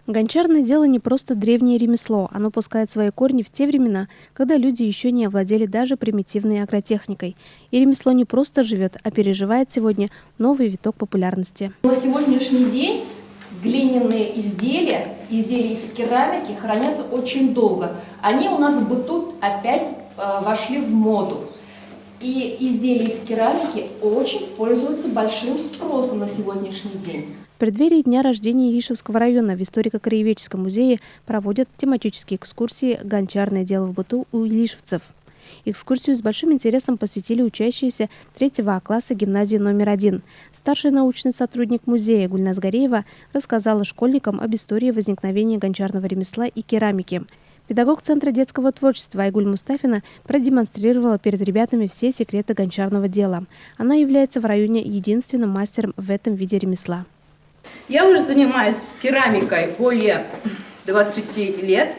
Гончарное дело не просто древнее ремесло, оно пускает свои корни в те времена, когда люди еще не овладели даже примитивной агротехникой. И ремесло не просто живет, а переживает сегодня новый виток популярности. На сегодняшний день глиняные изделия из керамики хранятся очень долго. Они у нас в быту опять вошли в моду. И изделия из керамики очень пользуются большим спросом на сегодняшний день. В преддверии дня рождения Илишевского района в историко-краеведческом музее проводят тематические экскурсии «Гончарное дело в быту у илишевцев». Экскурсию с большим интересом посетили учащиеся 3 класса гимназии номер 1. Старший научный сотрудник музея Гульназ Гареева рассказала школьникам об истории возникновения гончарного ремесла и керамики. Педагог Центра детского творчества Айгуль Мустафина продемонстрировала перед ребятами все секреты гончарного дела. Она является в районе единственным мастером в этом виде ремесла. Я уже занимаюсь керамикой более 20 лет,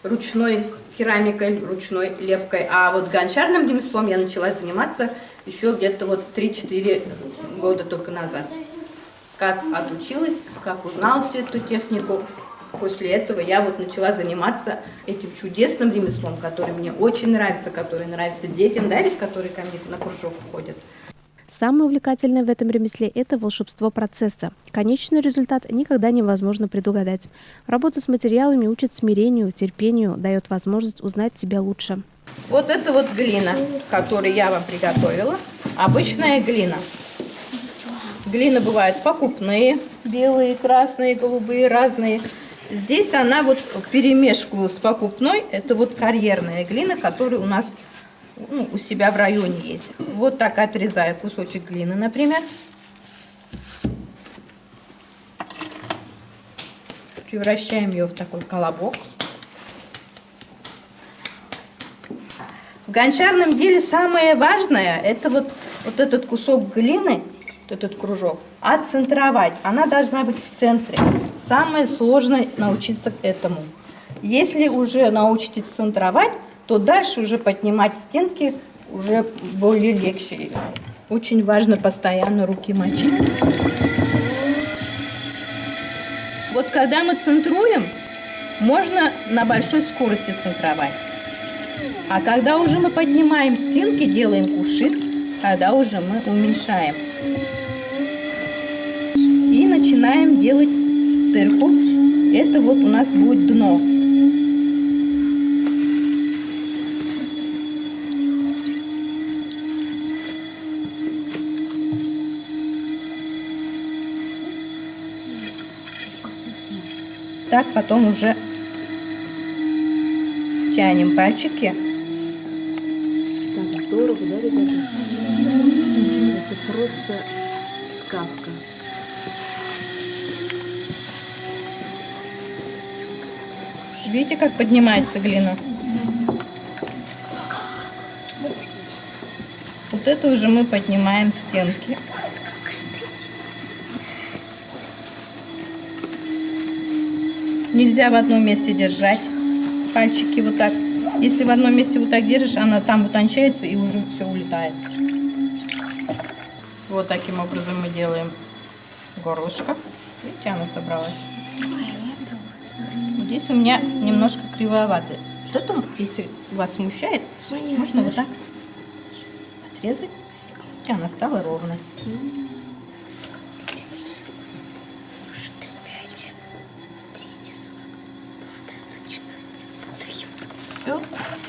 ручной керамикой, ручной лепкой. А вот гончарным ремеслом я начала заниматься еще где-то 3-4 года только назад. Как отучилась, как узнала всю эту технику. После этого я начала заниматься этим чудесным ремеслом, который мне очень нравится, который нравится детям, да, ведь которые ко мне на кружок ходят. Самое увлекательное в этом ремесле – это волшебство процесса. Конечный результат никогда невозможно предугадать. Работа с материалами учит смирению, терпению, дает возможность узнать себя лучше. Вот это глина, которую я вам приготовила. Обычная глина. Глины бывают покупные, белые, красные, голубые, разные. Здесь она вперемешку с покупной. Это карьерная глина, которая у нас у себя в районе есть. Вот так отрезаю кусочек глины, например. Превращаем ее в такой колобок. В гончарном деле самое важное – это вот этот кусок глины, этот кружок, отцентровать. Она должна быть в центре. Самое сложное – научиться этому. Если уже научитесь центровать, то дальше уже поднимать стенки уже более легче. Очень важно постоянно руки мочить. Вот когда мы центруем, можно на большой скорости центровать. А когда уже мы поднимаем стенки, делаем кувшин, тогда уже мы уменьшаем. И начинаем делать тырку. Это у нас будет дно. Так, потом уже тянем пальчики. Так здорово, да, ребята? Это просто сказка. Видите, как поднимается глина? Вот это уже мы поднимаем стенки. Нельзя в одном месте держать пальчики вот так. Если в одном месте вот так держишь, она там утончается и уже все улетает. Вот таким образом мы делаем горлышко. Видите, оно собралось. Здесь у меня немножко кривовато. Что-то, если вас смущает, можно вот так отрезать. И она стала ровной. Все,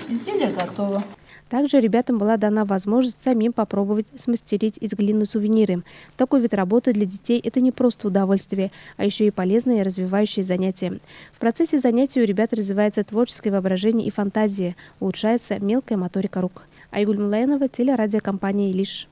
изделие готово. Также ребятам была дана возможность самим попробовать смастерить из глины сувениры. Такой вид работы для детей – это не просто удовольствие, а еще и полезное и развивающее занятие. В процессе занятий у ребят развивается творческое воображение и фантазия, улучшается мелкая моторика рук. Айгуль Мулаянова, телерадиокомпания «Илиш».